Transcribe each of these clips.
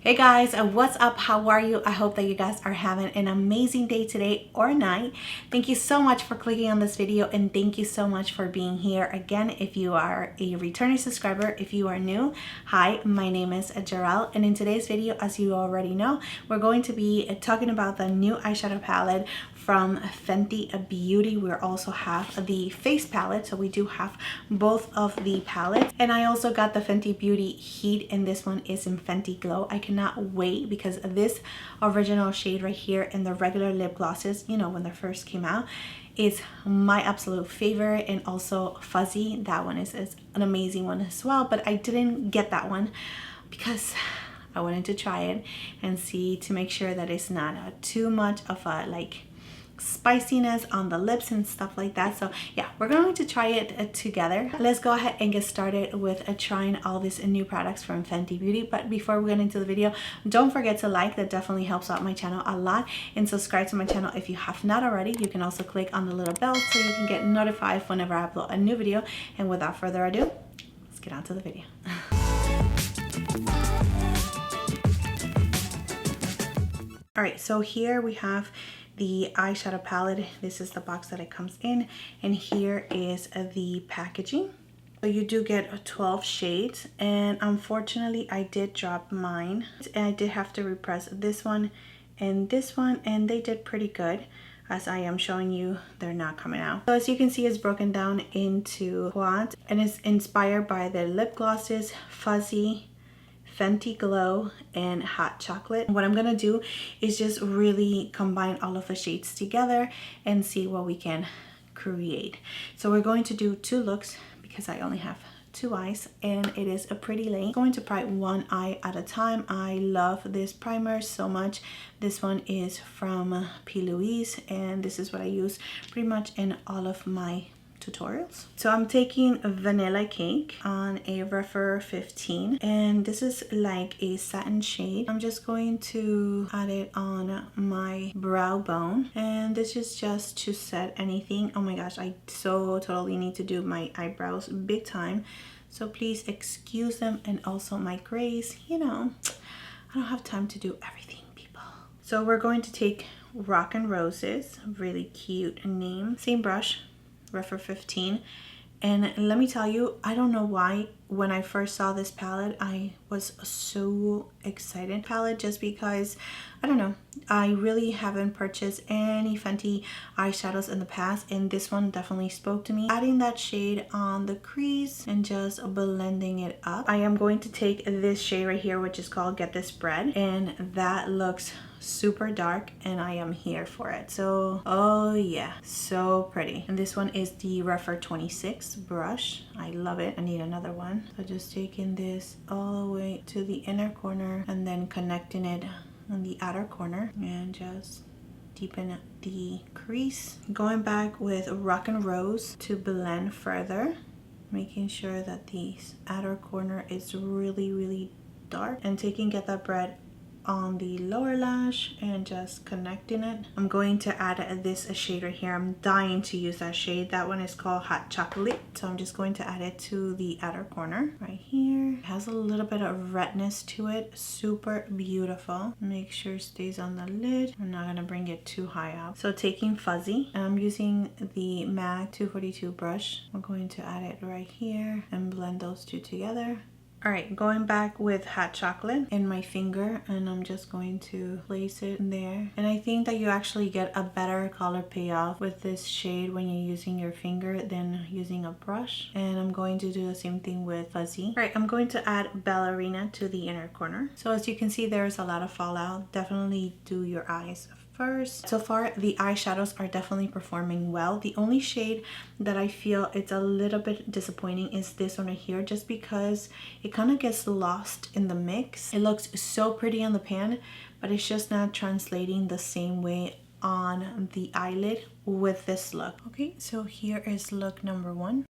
Hey guys, what's up? How are you? I hope that you guys are having an amazing day today or night. Thank you so much for clicking on this video, and thank you so much for being here again. If you are a returning subscriber, if you are new, hi, my name is Gerel, and in today's video, as you already know, we're going to be talking about the new eyeshadow palette from Fenty Beauty. We also have the face palette, so we do have both of the palettes. And I also got the Fenty Beauty Heat, and this one is in Fenty Glow. I cannot wait because this original shade right here and the regular lip glosses, you know, when they first came out, is my absolute favorite. And also Fuzzy, that one is an amazing one as well, but I didn't get that one because I wanted to try it and see to make sure that it's not too much of a like spiciness on the lips and stuff like that. So yeah, we're going to try it together. Let's go ahead and get started with trying all these new products from Fenty Beauty. But before we get into the video, don't forget to like, that definitely helps out my channel a lot, and subscribe to my channel if you have not already. You can also click on the little bell so you can get notified whenever I upload a new video. And without further ado, let's get on to the video. All right, so here we have the eyeshadow palette. This is the box that it comes in, and here is the packaging. So you do get 12 shades, and unfortunately I did drop mine, and I did have to repress this one, and they did pretty good. As I am showing you, they're not coming out. So as you can see, it's broken down into quads, and it's inspired by the lip glosses, Fuzzy, Fenty Glow, and Hot Chocolate. What I'm gonna do is just really combine all of the shades together and see what we can create. So we're going to do two looks because I only have two eyes, and it is a pretty late. I'm going to prime one eye at a time. I love this primer so much. This one is from P. Louise, and this is what I use pretty much in all of my tutorials. So I'm taking Vanilla Cake on a Refer 15, and this is like a satin shade. I'm just going to add it on my brow bone, and this is just to set anything. Oh my gosh, I so totally need to do my eyebrows big time, so please excuse them, and also my grays. You know, I don't have time to do everything, people. So we're going to take Rock and Roses, really cute name, same brush, Refer 15, and let me tell you, I don't know why when I first saw this palette I was so excited just because I don't know, I really haven't purchased any Fenty eyeshadows in the past, and this one definitely spoke to me. Adding that shade on the crease and just blending it up. I am going to take this shade right here, which is called Get This Bread, and that looks super dark, and I am here for it. So oh yeah, so pretty. And this one is the Refer 26 brush. I love it. I need another one. So just taking this all the way to the inner corner and then connecting it on the outer corner and just deepen the crease. Going back with Rock and Rose to blend further, making sure that the outer corner is really dark, and taking Get That Bread on the lower lash and just connecting it. I'm going to add this shade right here. I'm dying to use that shade. That one is called Hot Chocolate. So I'm just going to add it to the outer corner right here. It has a little bit of redness to it. Super beautiful. Make sure it stays on the lid. I'm not gonna bring it too high up. So taking Fuzzy, I'm using the MAC 242 brush. I'm going to add it right here and blend those two together. All right, going back with Hot Chocolate in my finger, and I'm just going to place it there. And I think that you actually get a better color payoff with this shade when you're using your finger than using a brush. And I'm going to do the same thing with Fuzzy. All right, I'm going to add Ballerina to the inner corner. So as you can see, there's a lot of fallout. Definitely do your eyes first. So far, the eyeshadows are definitely performing well. The only shade that I feel it's a little bit disappointing is this one right here, just because it kind of gets lost in the mix. It looks so pretty on the pan, but it's just not translating the same way on the eyelid with this look. Okay, so here is look number one.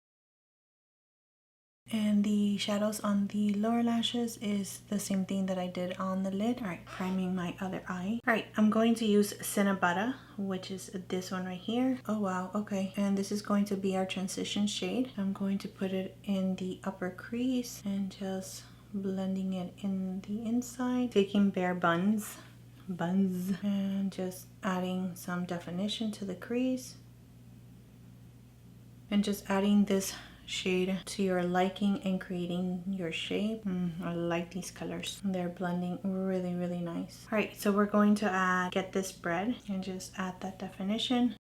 And the shadows on the lower lashes is the same thing that I did on the lid. All right, priming my other eye. All right, I'm going to use Cinnabutta, which is this one right here. Oh wow, okay. And this is going to be our transition shade. I'm going to put it in the upper crease and just blending it in the inside, taking bare buns, and just adding some definition to the crease. And just adding this shade to your liking and creating your shape. I like these colors. They're blending really nice. All right, so we're going to get this spread and just add that definition.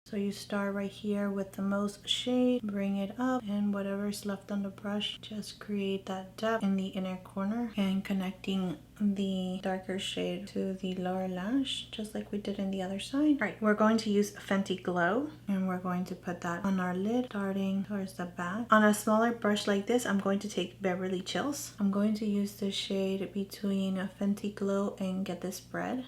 So you start right here with the most shade, bring it up, and whatever's left on the brush, just create that depth in the inner corner and connecting the darker shade to the lower lash, just like we did in the other side. All right, we're going to use Fenty Glow, and we're going to put that on our lid, starting towards the back. On a smaller brush like this, I'm going to take Beverly Chills. I'm going to use the shade between Fenty Glow and Get This Spread.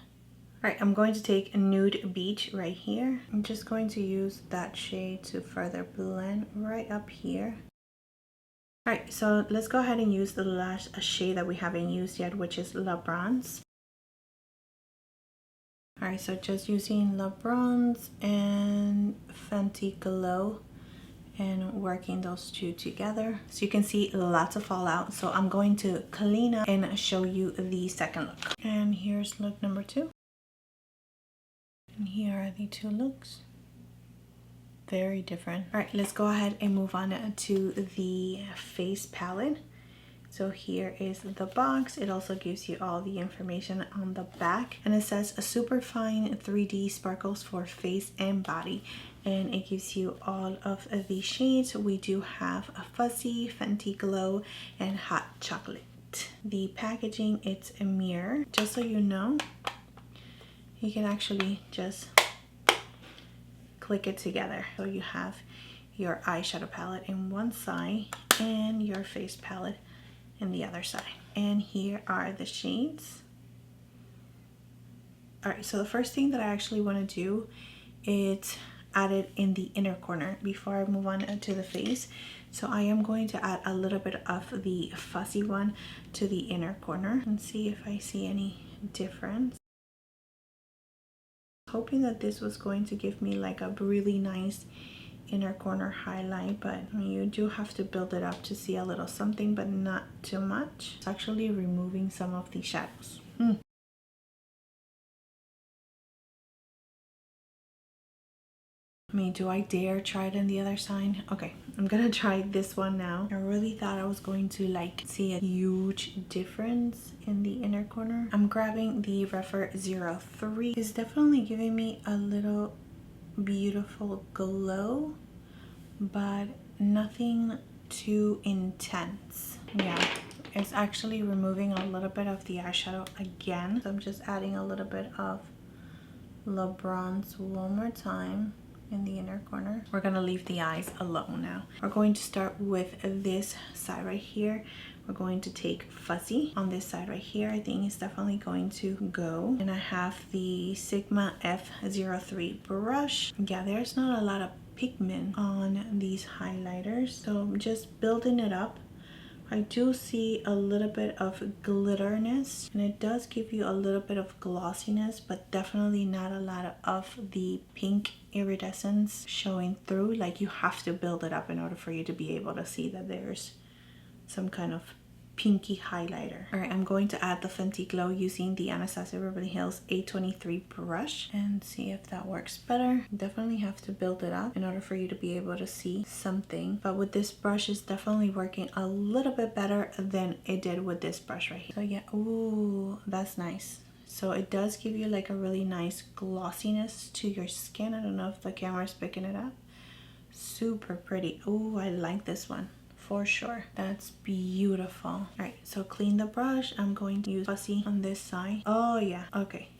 All right, I'm going to take Nude Beach right here. I'm just going to use that shade to further blend right up here. All right, so let's go ahead and use the last shade that we haven't used yet, which is La Bronze. All right, so just using La Bronze and Fenty Glow and working those two together. So you can see lots of fallout. So I'm going to clean up and show you the second look. And here's look number 2. And here are the two looks. Very different. All right, let's go ahead and move on to the face palette. So here is the box. It also gives you all the information on the back, and it says a super fine 3D sparkles for face and body, and it gives you all of the shades. We do have a Fuzzy, Fenty Glow, and Hot Chocolate. The packaging, it's a mirror. Just so you know, you can actually just click it together. So you have your eyeshadow palette in one side and your face palette in the other side. And here are the shades. All right, so the first thing that I actually want to do is add it in the inner corner before I move on to the face. So I am going to add a little bit of the fuzzy one to the inner corner and see if I see any difference. Hoping that this was going to give me like a really nice inner corner highlight, but you do have to build it up to see a little something, but not too much. It's actually removing some of the shadows. I mean, do I dare try it on the other side? Okay, I'm gonna try this one now. I really thought I was going to like see a huge difference in the inner corner. I'm grabbing the Refer 03. It's definitely giving me a little beautiful glow, but nothing too intense. Yeah, it's actually removing a little bit of the eyeshadow again. So I'm just adding a little bit of La Bronze one more time in the inner corner. We're gonna leave the eyes alone now. We're going to start with this side right here. We're going to take Fuzzy on this side right here. I think it's definitely going to go. And I have the Sigma F03 brush. Yeah, there's not a lot of pigment on these highlighters, so I'm just building it up. I do see a little bit of glitterness, and it does give you a little bit of glossiness, but definitely not a lot of the pink iridescence showing through. Like, you have to build it up in order for you to be able to see that there's some kind of pinky highlighter. All right, I'm going to add the Fenty Glow using the Anastasia Beverly Hills A23 brush and see if that works better. You definitely have to build it up in order for you to be able to see something, but with this brush it's definitely working a little bit better than it did with this brush right here. So yeah, ooh, that's nice. So it does give you like a really nice glossiness to your skin. I don't know if the camera's picking it up. Super pretty. Ooh, I like this one. For sure. That's beautiful. All right, so clean the brush. I'm going to use Fuzzy on this side. Oh yeah, okay.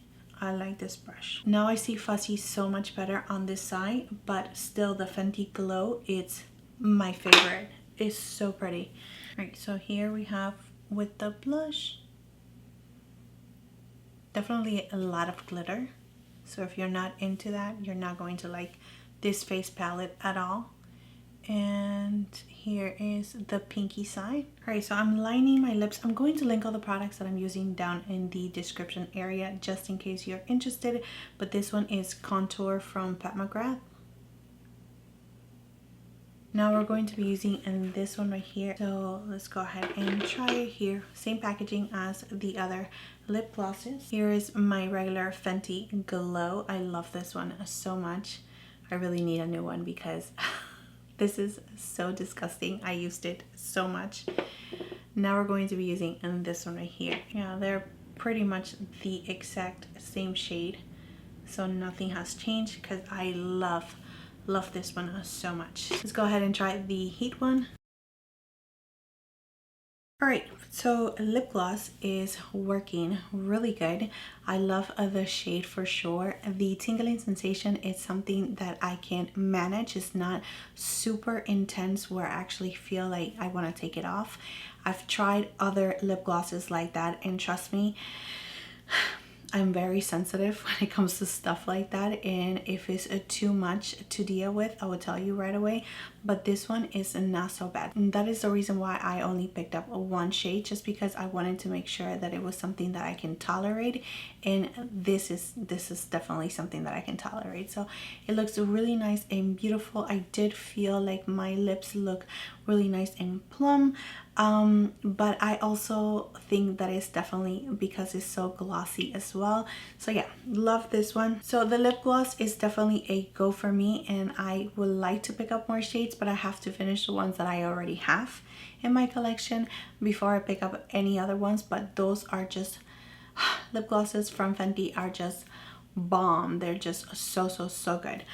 I like this brush. Now I see Fuzzy so much better on this side, but still the Fenty Glow, it's my favorite. It's so pretty. All right, so here we have with the blush, definitely a lot of glitter. So if you're not into that, you're not going to like this face palette at all. And here is the pinky side. All right, so I'm lining my lips. I'm going to link all the products that I'm using down in the description area just in case you're interested, but this one is Contour from Pat McGrath. Now we're going to be using this one right here. So let's go ahead and try it here. Same packaging as the other lip glosses. Here is my regular Fenty Glow. I love this one so much. I really need a new one because this is so disgusting. I used it so much. Now we're going to be using this one right here. Yeah, they're pretty much the exact same shade. So nothing has changed because I love this one so much. Let's go ahead and try the Heat one. Alright, so lip gloss is working really good. I love the shade for sure. The tingling sensation is something that I can manage. It's not super intense where I actually feel like I want to take it off. I've tried other lip glosses like that, and trust me, I'm very sensitive when it comes to stuff like that, and if it's too much to deal with, I will tell you right away. But this one is not so bad, and that is the reason why I only picked up one shade, just because I wanted to make sure that it was something that I can tolerate, and this is definitely something that I can tolerate. So it looks really nice and beautiful. I did feel like my lips look really nice and plump, but I also think that it's definitely because it's so glossy as well. So yeah, love this one. So the lip gloss is definitely a go for me, and I would like to pick up more shades, but I have to finish the ones that I already have in my collection before I pick up any other ones. But those are just lip glosses from Fenty are just bomb. They're just so good.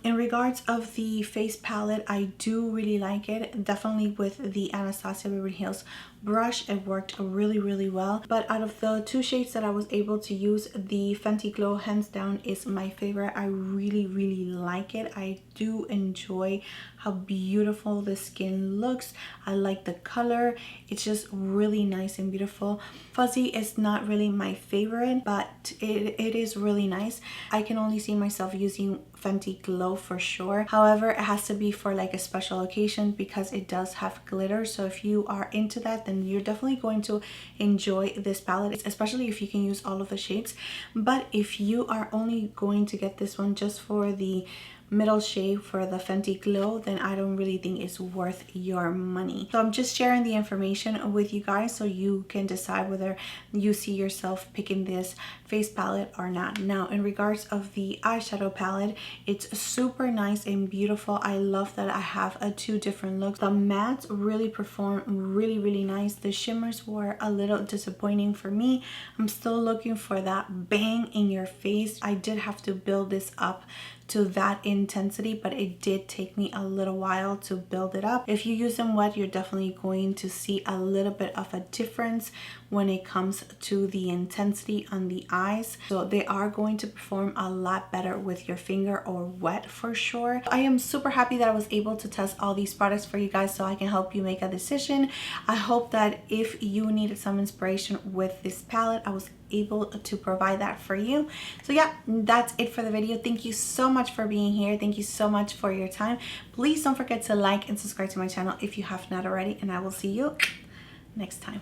In regards of the face palette, I do really like it. Definitely with the Anastasia Beverly Hills brush, it worked really well. But out of the two shades that I was able to use, the Fenty Glow hands down is my favorite. I really like it. I do enjoy how beautiful the skin looks. I like the color. It's just really nice and beautiful. Fuzzy is not really my favorite, but it is really nice. I can only see myself using Fenty Glow for sure. However, it has to be for like a special occasion because it does have glitter. So if you are into that, then you're definitely going to enjoy this palette, especially if you can use all of the shades. But if you are only going to get this one just for the middle shade for the Fenty Glow, then I don't really think it's worth your money. So I'm just sharing the information with you guys so you can decide whether you see yourself picking this face palette or not. Now, in regards of the eyeshadow palette, it's super nice and beautiful. I love that I have two different looks. The mattes really perform really nice. The shimmers were a little disappointing for me. I'm still looking for that bang in your face. I did have to build this up to that intensity, but it did take me a little while to build it up. If you use them wet, you're definitely going to see a little bit of a difference when it comes to the intensity on the eyes. So they are going to perform a lot better with your finger or wet for sure. I am super happy that I was able to test all these products for you guys so I can help you make a decision. I hope that if you needed some inspiration with this palette, I was able to provide that for you. So yeah, that's it for the video. Thank you so much for being here. Thank you so much for your time. Please don't forget to like and subscribe to my channel if you have not already, and I will see you next time.